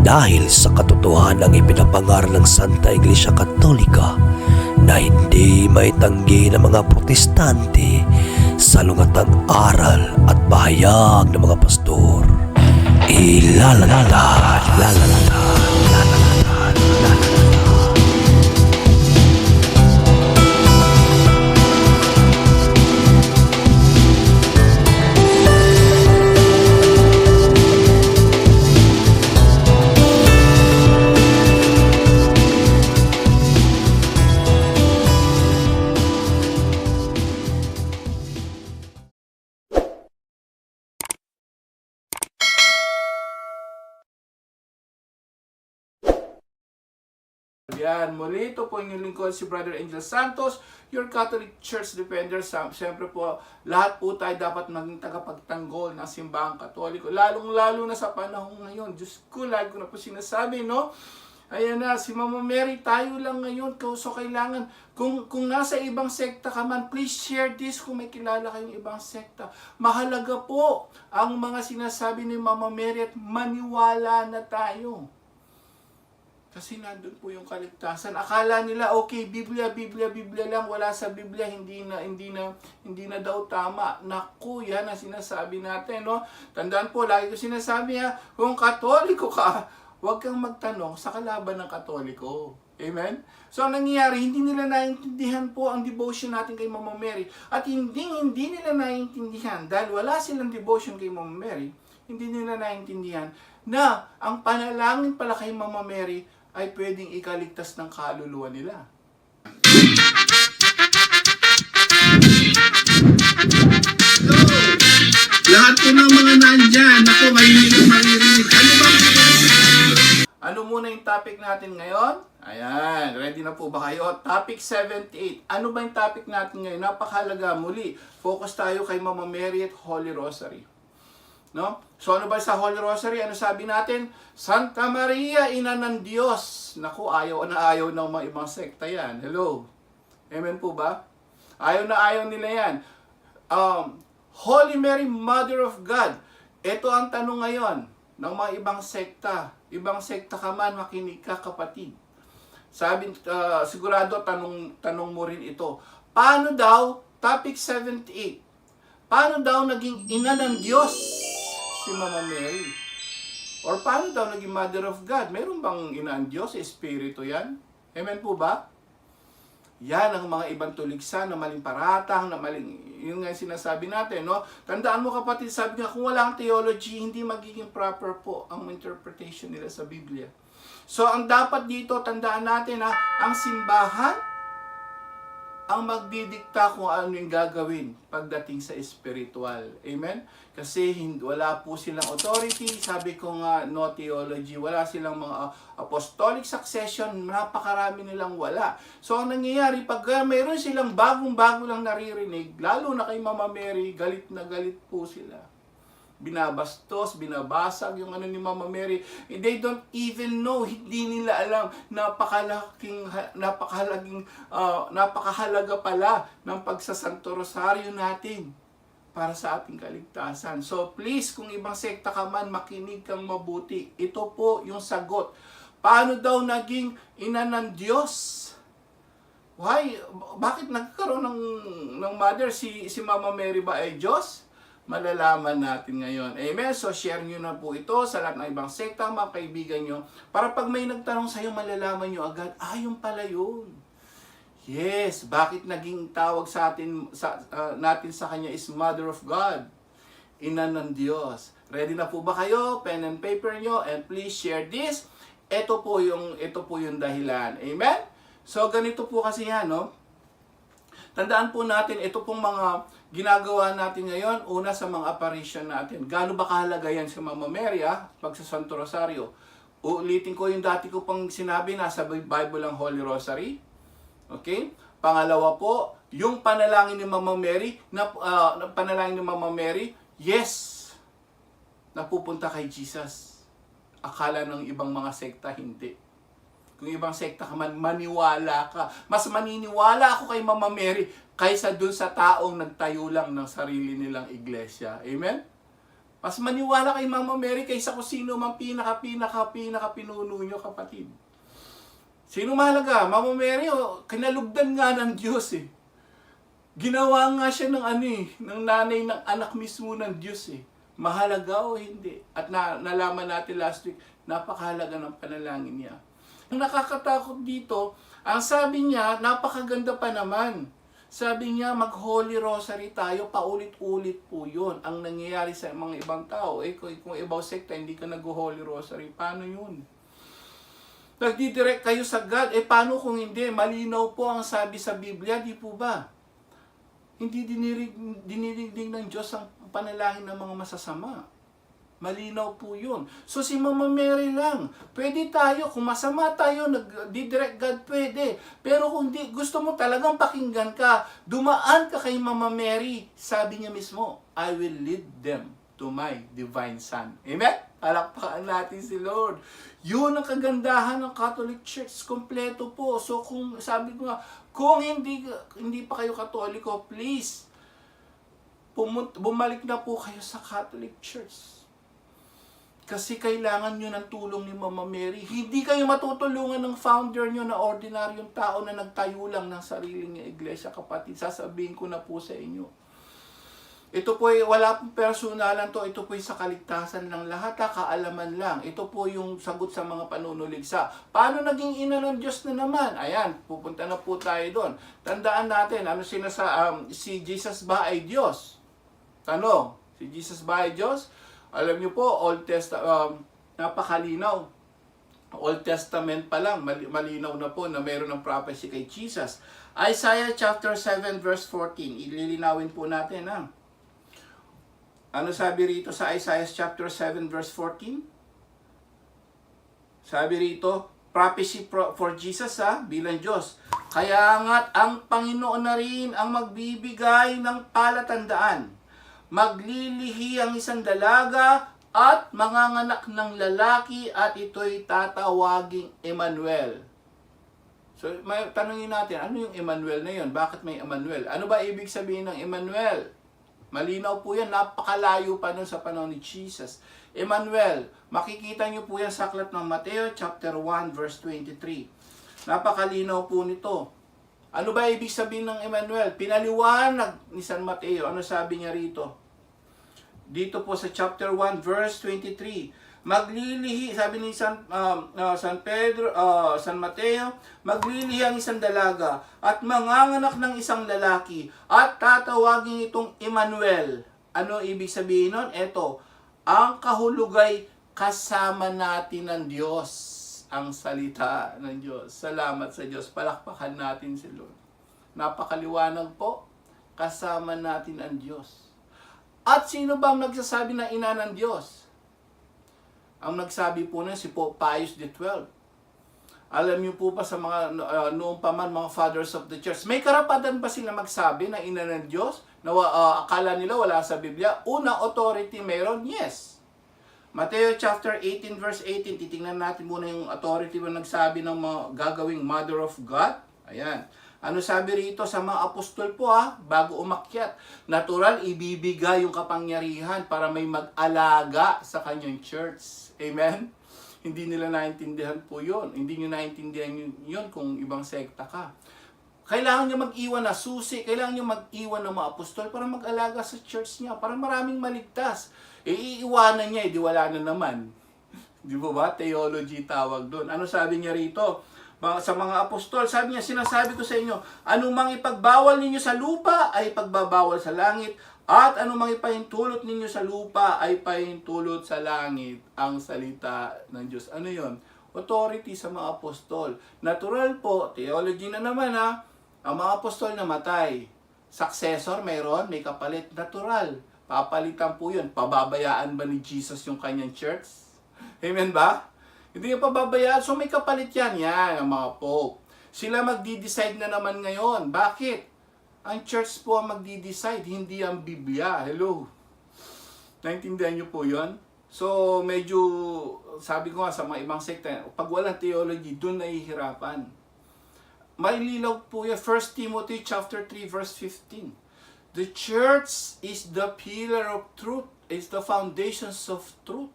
Dahil sa katotohanang ipinapangaral ng Santa Iglesia Katolika na hindi maitanggi ng mga protestante sa lungatang aral at pahayag ng mga pastor. Ilalatad, lalatad, lalatad, lalatad. Yan, muli ito po inyong lingkod si Brother Angel Santos, your Catholic Church Defender. Siyempre po, lahat po tayo dapat maging tagapagtanggol ng simbahang Katoliko. Lalong-lalo na sa panahon ngayon. Diyos ko, lagi ko na po sinasabi, no? Ayan na, si Mama Mary, tayo lang ngayon. So, kailangan, kung nasa ibang sekta ka man, please share this kung may kilala kayong ibang sekta. Mahalaga po ang mga sinasabi ni Mama Mary at maniwala na tayo. Kasi nandun po yung kaligtasan. Akala nila, okay, Biblia lang, wala sa Biblia, hindi na daw tama. Naku, yan ang sinasabi natin, no? Tandaan po, lagi ko sinasabi, kung Katoliko ka, huwag kang magtanong sa kalaban ng Katoliko. Amen? So, ang nangyayari, hindi nila naintindihan po ang devotion natin kay Mama Mary. At hindi nila naintindihan, dahil wala silang devotion kay Mama Mary, hindi nila naintindihan na ang panalangin pala kay Mama Mary ay pwedeng ikaligtas ng kaluluwa nila. Lahat po ng mga nandyan, ako maririnig. Ano muna yung topic natin ngayon? Ayan, ready na po ba kayo? Topic 78. Ano ba yung topic natin ngayon? Napakahalaga, muli. Focus tayo kay Mama Mary at Holy Rosary. No? So ano ba sa Holy Rosary? Ano sabi natin? Santa Maria, Ina ng Diyos. Naku, ayaw ng mga ibang sekta yan. Hello? Amen po ba? Ayaw nila yan. Holy Mary, Mother of God. Ito ang tanong ngayon ng mga ibang sekta. Ibang sekta ka man, makinig ka kapatid. Sabi, sigurado tanong mo rin ito. Paano daw, topic 78, paano daw naging ina ng Diyos si Mama Mary? Or paano daw naging Mother of God? Meron bang ina ang Diyos? Espiritu yan? Amen po ba? Yan ang mga ibang tuligsa na maling paratang, na maling, yun nga sinasabi natin, no? Tandaan mo kapatid, sabi nga, kung walang theology, hindi magiging proper po ang interpretation nila sa Biblia. So, ang dapat dito, tandaan natin ang simbahan, ang magdidikta kung ano yung gagawin pagdating sa spiritual. Amen? Kasi wala po silang authority. Sabi ko nga, no theology. Wala silang mga apostolic succession. Napakarami nilang wala. So, ang nangyayari, pag mayroon silang bagong-bago lang naririnig, lalo na kay Mama Mary, galit na galit po sila. Binabastos, binabasag yung ano ni Mama Mary. They don't even know, hindi nila alam napakahalaga pala ng pagsasanto rosaryo natin para sa ating kaligtasan. So please, kung ibang sekta ka man, makinig kang mabuti. Ito po yung sagot. Paano daw naging ina ng Diyos? Why? Bakit nagkaroon ng mother? Si Mama Mary ba ay Diyos? Malalaman natin ngayon. Amen? So, share nyo na po ito sa lahat ng ibang sekta, mga kaibigan nyo. Para pag may nagtanong sa'yo, malalaman nyo agad, yung pala yun. Yes, bakit naging tawag sa atin, natin sa Kanya is Mother of God, Ina ng Diyos. Ready na po ba kayo? Pen and paper nyo, and please share this. Ito po yung dahilan. Amen? So, ganito po kasi yan, no? Tandaan po natin, ito pong mga ginagawa natin ngayon, una sa mga apparition natin. Gaano ba kahalaga yan sa Mama Mary, pag sa Santo Rosario? Uulitin ko yung dati ko pang sinabi, nasa Bible ang Holy Rosary. Okay? Pangalawa po, yung panalangin ni Mama Mary, yes, napupunta kay Jesus. Akala ng ibang mga sekta, hindi. Kung ibang sekta ka man, maniwala ka. Mas maniniwala ako kay Mama Mary kaysa dun sa taong nagtayo lang ng sarili nilang iglesia. Amen? Mas maniwala kay Mama Mary kaysa kung sino mang pinaka-pinuno nyo, kapatid. Sino mahalaga? Mama Mary, kinalugdan nga ng Diyos eh. Ginawa nga siya ng nanay ng anak mismo ng Diyos eh. Mahalaga o hindi? At nalaman natin last week, napakahalaga ng panalangin niya. Ang nakakatakot dito, ang sabi niya, napakaganda pa naman. Sabi niya, mag-Holy Rosary tayo, paulit-ulit po yun. Ang nangyayari sa mga ibang tao, kung ibang sekta, hindi ka nag-Holy Rosary, paano yun? Nagdidirect kayo sa God, paano kung hindi? Malinaw po ang sabi sa Biblia, di po ba? Hindi dinidigdig ng Diyos ang panalangin ng mga masasama. Malinaw po yun. So si Mama Mary lang, pwede tayo, kung masama tayo, nag-direct God, pwede. Pero kung gusto mo talagang pakinggan ka, dumaan ka kay Mama Mary. Sabi niya mismo, I will lead them to my divine Son. Amen? Palakpakan natin si Lord. Yun ang kagandahan ng Catholic Church. Kompleto po. So kung sabi ko nga, kung hindi pa kayo Katoliko, please, bumalik na po kayo sa Catholic Church. Kasi kailangan nyo ng tulong ni Mama Mary. Hindi kayo matutulungan ng founder nyo na ordinaryong tao na nagtayo lang ng sariling iglesia, kapatid. Sasabihin ko na po sa inyo. Ito po wala pong personalan to. Ito po sa kaligtasan ng lahat, kaalaman lang. Ito po yung sagot sa mga panunuligsa. Paano naging ina ng Diyos na naman? Ayan, pupunta na po tayo doon. Tandaan natin, si Jesus ba ay Diyos? Tanong, si Jesus ba ay Diyos? Alam niyo po, napakalinaw. Old Testament pa lang, malinaw na po na mayroon ng prophecy kay Jesus. Isaiah chapter 7 verse 14. Ililinawin po natin ha. Ano sabi rito sa Isaiah chapter 7 verse 14? Sabi rito, prophecy for Jesus bilang Diyos. Kaya nga't ang Panginoon na rin ang magbibigay ng palatandaan. Maglilihi ang isang dalaga at manganganak ng lalaki at ito'y tatawaging Emmanuel. So, tanungin natin, ano yung Emmanuel na yun? Bakit may Emmanuel? Ano ba ibig sabihin ng Emmanuel? Malinaw po yan, napakalayo pa nun sa panahon ni Jesus. Emmanuel, makikita nyo po yan sa aklat ng Mateo chapter 1 verse 23. Napakalinaw po nito. Ano ba ibig sabihin ng Emmanuel? Pinaliwanag ni San Mateo. Ano sabi niya rito? Dito po sa chapter 1 verse 23. Maglilihi, sabi ni San Mateo, maglilihi ang isang dalaga at manganganak ng isang lalaki at tatawagin itong Emmanuel. Ano ibig sabihin nun? Eto, ang kahulugay kasama natin ng Diyos. Ang salita ng Diyos. Salamat sa Diyos. Palakpakan natin si Lord. Napakaliwanag po. Kasama natin ang Diyos. At sino ba ang nagsasabi na ina ng Diyos? Ang nagsabi po na si Pope Pius XII. Alam niyo po pa sa mga noong pa man mga fathers of the church, may karapatan ba sila magsabi na ina ng Diyos? Na akala nila wala sa Biblia? Una, authority meron? Yes. Mateo chapter 18 verse 18, titingnan natin muna yung authority na nagsabi ng mga gagawing Mother of God. Ayan. Ano sabi rito sa mga apostol po bago umakyat? Natural, ibibigay yung kapangyarihan para may mag-alaga sa kanyang church. Amen? Hindi nila naintindihan po yun. Hindi nyo naintindihan yun kung ibang sekta ka. Kailangan nyo mag-iwan na susi, kailangan nyo mag-iwan ng mga apostol para mag-alaga sa church niya, para maraming maligtas. Iiwanan niya, di wala na naman. Di ba? Theology tawag doon. Ano sabi niya rito? Sa mga apostol, sabi niya, sinasabi ko sa inyo, anumang ipagbawal ninyo sa lupa ay pagbabawal sa langit, at anumang ipahintulot ninyo sa lupa ay pahintulot sa langit. Ang salita ng Diyos. Ano yon? Authority sa mga apostol. Natural po, theology na naman ang mga apostol namatay. Successor, mayroon, may kapalit. Natural. Papalitan po yun. Pababayaan ba ni Jesus yung kanyang church? Amen ba? Hindi yung pababayaan. So may kapalit yan. Yan, ang mga pope. Sila magdi-decide na naman ngayon. Bakit? Ang church po ang magdi-decide, hindi ang Biblia. Hello? Naintindihan niyo po yun? So medyo, sabi ko nga sa mga ibang sekta, pag walang theology, doon nahihirapan. May lilaw po yan. 1 Timothy chapter 3 verse 15. The church is the pillar of truth. is the foundations of truth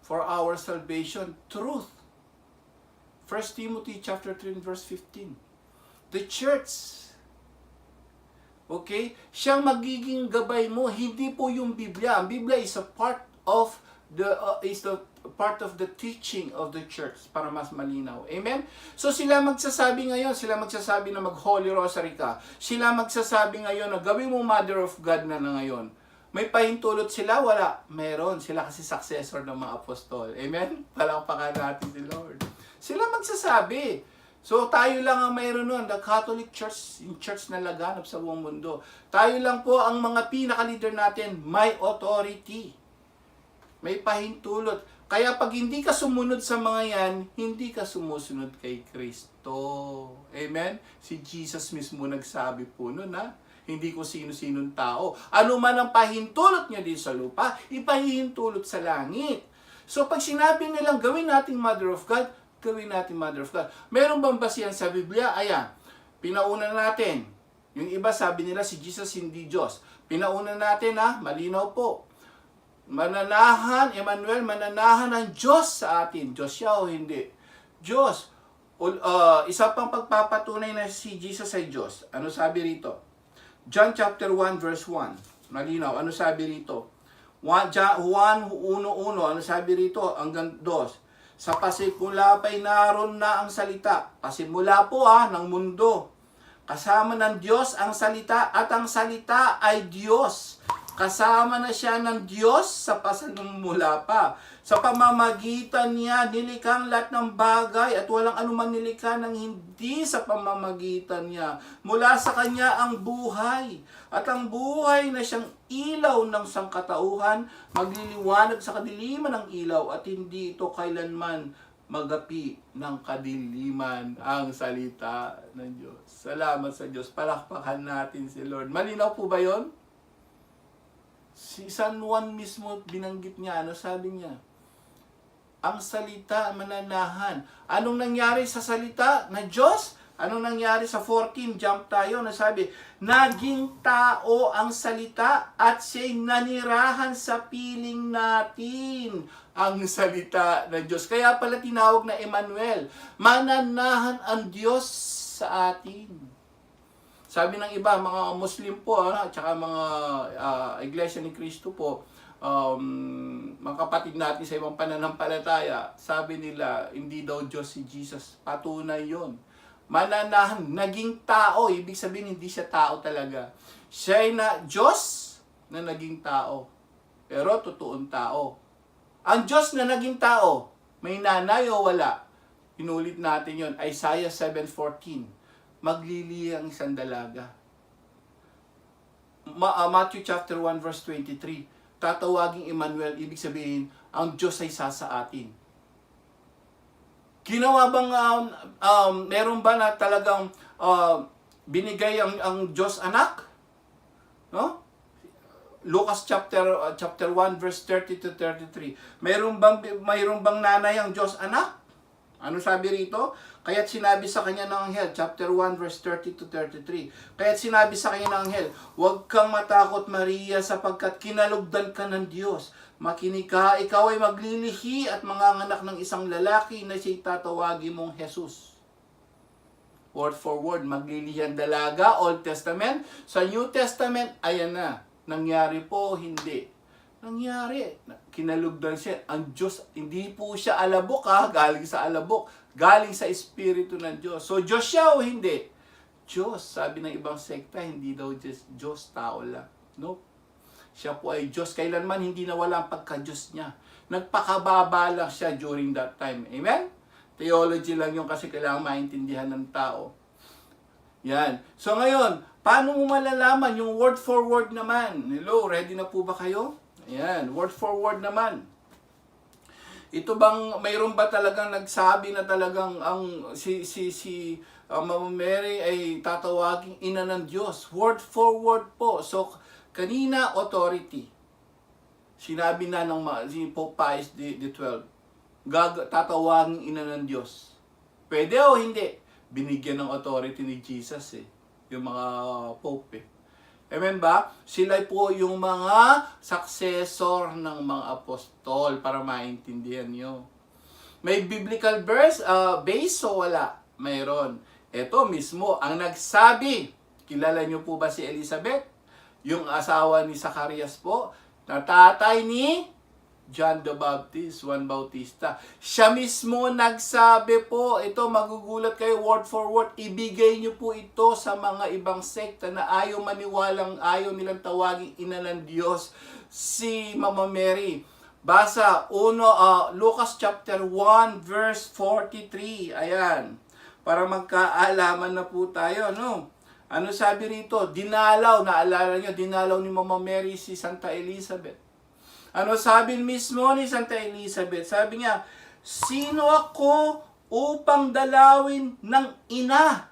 for our salvation. Truth. 1 Timothy chapter 3 verse 15. The church, okay, siyang magiging gabay mo, hindi po yung Biblia. Ang Biblia is a part of the teaching of the church, para mas malinaw. Amen? So sila magsasabi ngayon, sila magsasabi na mag-Holy Rosary ka. Sila magsasabi ngayon na gawin mo Mother of God na ngayon. May pahintulot sila? Wala. Meron. Sila kasi successor ng mga apostol. Amen? Palakpakan natin si Lord. Sila magsasabi. So tayo lang ang mayroon nun, the Catholic Church, yung church na laganap sa buong mundo. Tayo lang po ang mga pinaka-leader natin, may authority. May pahintulot. Kaya pag hindi ka sumunod sa mga yan, hindi ka sumusunod kay Kristo. Amen? Si Jesus mismo nagsabi po nun, ha? Hindi ko sino-sinong tao. Ano man ang pahintulot niya din sa lupa, ipahintulot sa langit. So pag sinabi nilang gawin nating Mother of God, gawin natin Mother of God. Meron bang basihan sa Biblia? Ayan, pinauna natin. Yung iba sabi nila si Jesus hindi Diyos. Pinauna natin, ha, malinaw po. Mananahan, Emmanuel, mananahan ng Diyos sa atin. Diyos siya o hindi? Diyos. Isa pang pagpapatunay na si Jesus ay Diyos. Ano sabi rito? John chapter 1 verse 1. Malinaw, ano sabi rito? 1:1, ano sabi rito? Hanggang 2. Sa pasimula pa'y naroon na ang salita. Pasimula po ng mundo. Kasama ng Diyos ang salita at ang salita ay Diyos. Kasama na siya ng Diyos sa pasimula pa. Sa pamamagitan niya, nilikha ang lahat ng bagay at walang anuman nilikha ng hindi sa pamamagitan niya. Mula sa Kanya ang buhay. At ang buhay na siyang ilaw ng sangkatauhan, magliliwanag sa kadiliman ng ilaw at hindi ito kailanman magapi ng kadiliman ang salita ng Diyos. Salamat sa Diyos. Palakpakan natin si Lord. Malinaw po ba yon? Si San Juan mismo binanggit niya, ano sabi niya? Ang salita mananahan. Anong nangyari sa salita na Diyos? Anong nangyari sa 14? Jump tayo. Nasabi, naging tao ang salita at siya'y nanirahan sa piling natin. Ang salita ng Diyos. Kaya pala tinawag na Emmanuel. Mananahan ang Diyos sa atin. Sabi ng iba, mga Muslim po, at saka mga Iglesia ni Cristo po, mga kapatid natin sa ibang pananampalataya, sabi nila, hindi daw Diyos si Jesus. Patunay yon. Mananahan, naging tao, ibig sabihin hindi siya tao talaga. Siya ay na Diyos na naging tao. Pero totoong tao. Ang Diyos na naging tao, may nanay o wala? Inulit natin yon. Isaiah 7:14. Maglili ang isang dalaga. Matthew chapter 1 verse 23. Tatawaging Emmanuel, ibig sabihin, ang Diyos ay sasa atin. Ginawa bang, meron ba na talagang binigay ang Diyos anak? No? Lucas chapter 1 verse 30 to 33. Mayroon bang nanay ang Diyos anak? Ano sabi rito? Kaya't sinabi sa kanya ng anghel, chapter 1 verse 30 to 33. Kaya't sinabi sa kanya ng anghel, huwag kang matakot Maria sapagkat kinalugdan ka ng Diyos. Makinig ka, ikaw ay maglilihi at manganganak ng isang lalaki na siya'y tatawagin mong Jesus. Word for word, maglilihi ang dalaga, Old Testament. Sa New Testament, ayan na. Nangyari po, hindi. Nangyari. Kinalugdan siya. Ang Diyos, hindi po siya alabok galing sa alabok. Galing sa Espiritu ng Diyos. So, Diyos siya o hindi? Diyos. Sabi ng ibang sekta, hindi daw Diyos, tao lang. No? Siya po ay Diyos. Kailanman hindi nawala ang pagka-Diyos niya. Nagpakababa lang siya during that time. Amen? Theology lang yung kasi kailangan maintindihan ng tao. Yan. So, ngayon, paano mo malalaman yung word for word naman? Hello, ready na po ba kayo? Ayan, word for word naman. Ito bang mayroon ba talagang nagsabi na talagang ang Mama Mary ay tatawaging ina ng Diyos? Word for word po. So kanina authority. Sinabi na ng si Pope Pius XII, tatawaging ina ng Diyos. Pwede o hindi? Binigyan ng authority ni Jesus yung mga Pope Amen ba? Sila po yung mga successor ng mga apostol para maintindihan nyo. May biblical verse, base o wala? Mayroon. Ito mismo ang nagsabi. Kilala nyo po ba si Elizabeth? Yung asawa ni Zacarias po, na tatay ni John the Baptist, Juan Bautista. Siya mismo nagsabi po, ito magugulat kayo word for word, ibigay niyo po ito sa mga ibang sekta na ayaw maniwalang, ayaw nilang tawaging ina ng Diyos, si Mama Mary. Basa, Lucas chapter 1 verse 43, ayan, para magkaalaman na po tayo, no? Ano sabi rito? Dinalaw, naalala nyo, dinalaw ni Mama Mary si Santa Elizabeth. Ano sabi mismo ni Santa Elizabeth? Sabi niya, sino ako upang dalawin ng ina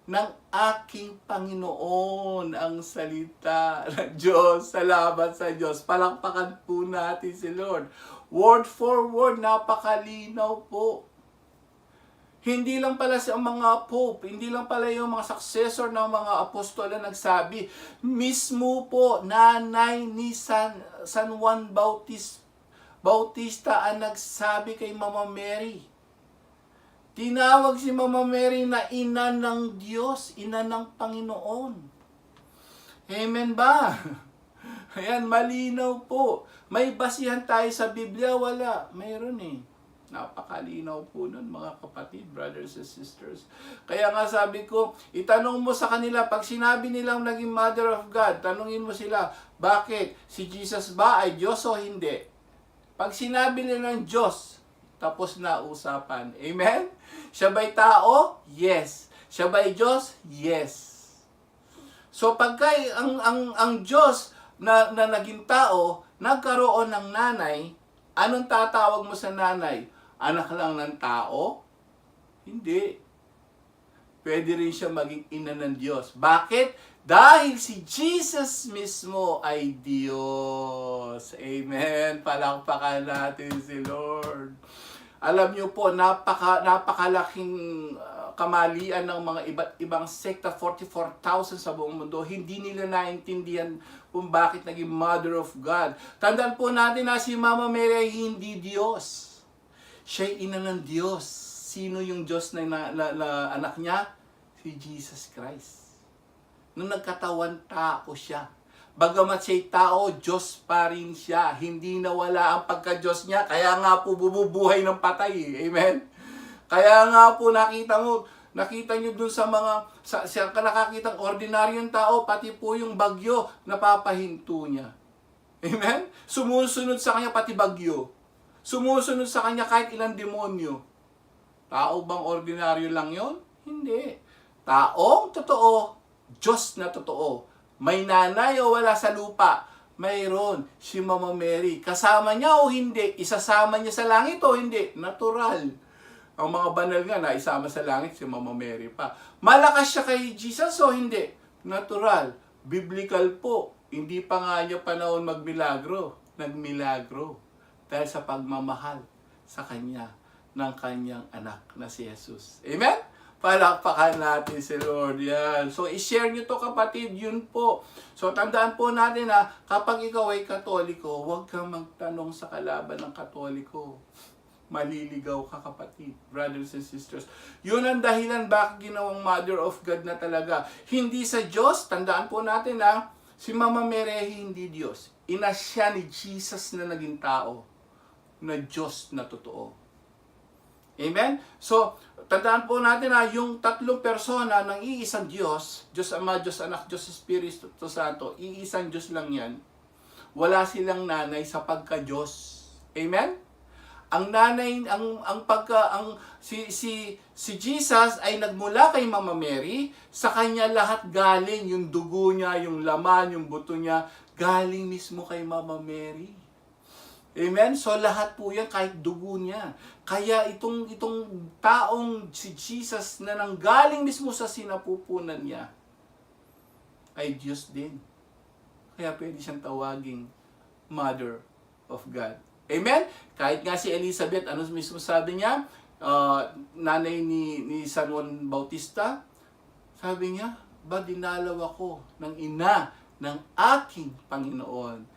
ng aking Panginoon? Ang salita ng Diyos. Salamat sa Diyos. Palakpakan po natin si Lord. Word for word, napakalinaw po. Hindi lang pala ang mga pope, hindi lang pala yung mga successor ng mga apostol na nagsabi. Mismo po, nanay ni San Juan Bautista ang nagsabi kay Mama Mary. Tinawag si Mama Mary na ina ng Diyos, ina ng Panginoon. Amen ba? Ayan, malinaw po. May basihan tayo sa Biblia? Wala. Mayroon eh. Napakalinaw po nun, mga kapatid, brothers and sisters. Kaya nga sabi ko, itanong mo sa kanila, pag sinabi nilang naging Mother of God, tanungin mo sila, bakit? Si Jesus ba ay Diyos o hindi? Pag sinabi nilang Diyos, tapos na usapan. Amen? Siya ba'y tao? Yes. Siya ba'y Diyos? Yes. So pagka ang Diyos na naging tao, nagkaroon ng nanay, anong tatawag mo sa nanay? Anak lang ng tao? Hindi. Pwede rin siya maging ina ng Diyos. Bakit? Dahil si Jesus mismo ay Diyos. Amen. Palakpakan natin si Lord. Alam niyo po, napakalaking kamalian ng mga iba't ibang sekta, 44,000 sa buong mundo. Hindi nila naintindihan kung bakit naging Mother of God. Tandaan po natin na si Mama Mary ay hindi Diyos. Siya'y ina ng Diyos. Sino yung Diyos na anak niya? Si Jesus Christ. Nung nagkatawan, tao siya. Bagamat siya'y tao, Diyos pa rin siya. Hindi nawala ang pagka-Diyos niya. Kaya nga po bumubuhay ng patay. Amen? Kaya nga po nakita nyo dun sa mga, sa nakakitang ordinaryong tao, pati po yung bagyo, napapahinto niya. Amen? Sumusunod sa kanya pati bagyo. Sumusunod sa kanya kahit ilang demonyo. Tao bang ordinaryo lang yon? Hindi. Taong totoo, Diyos na totoo. May nanay o wala sa lupa? Mayroon. Si Mama Mary. Kasama niya o hindi? Isasama niya sa langit o hindi? Natural. Ang mga banal nga na isama sa langit si Mama Mary pa. Malakas siya kay Jesus o hindi? Natural. Biblical po. Hindi pa nga niya panahon magmilagro. Nagmilagro. Dahil sa pagmamahal sa kanya ng kanyang anak na si Jesus. Amen? Palakpakan natin si Lord. Yan. So, i-share nyo to kapatid. Yun po. So, tandaan po natin na kapag ikaw ay Katoliko, huwag kang magtanong sa kalaban ng Katoliko. Maliligaw ka kapatid, brothers and sisters. Yun ang dahilan bakit ginawang Mother of God na talaga. Hindi sa Diyos, tandaan po natin na si Mama Mary hindi Diyos. Ina siya ni Jesus na naging tao, na Diyos na totoo. Amen? So, tandaan po natin na yung tatlong persona ng iisang Diyos, Diyos Ama, Diyos Anak, Diyos Espiritu Santo, iisang Diyos lang yan. Wala silang nanay sa pagka-Diyos. Amen? Ang nanay, si Jesus ay nagmula kay Mama Mary, sa kanya lahat galing, yung dugo niya, yung laman, yung buto niya, galing mismo kay Mama Mary. Amen? So lahat po yan kahit dugo niya. Kaya itong taong si Jesus na nanggaling mismo sa sinapupunan niya ay Diyos din. Kaya pwede siyang tawaging Mother of God. Amen? Kahit nga si Elizabeth, ano mismo sabi niya? Nanay ni San Juan Bautista, sabi niya, ba dinalaw ako ng ina ng aking Panginoon.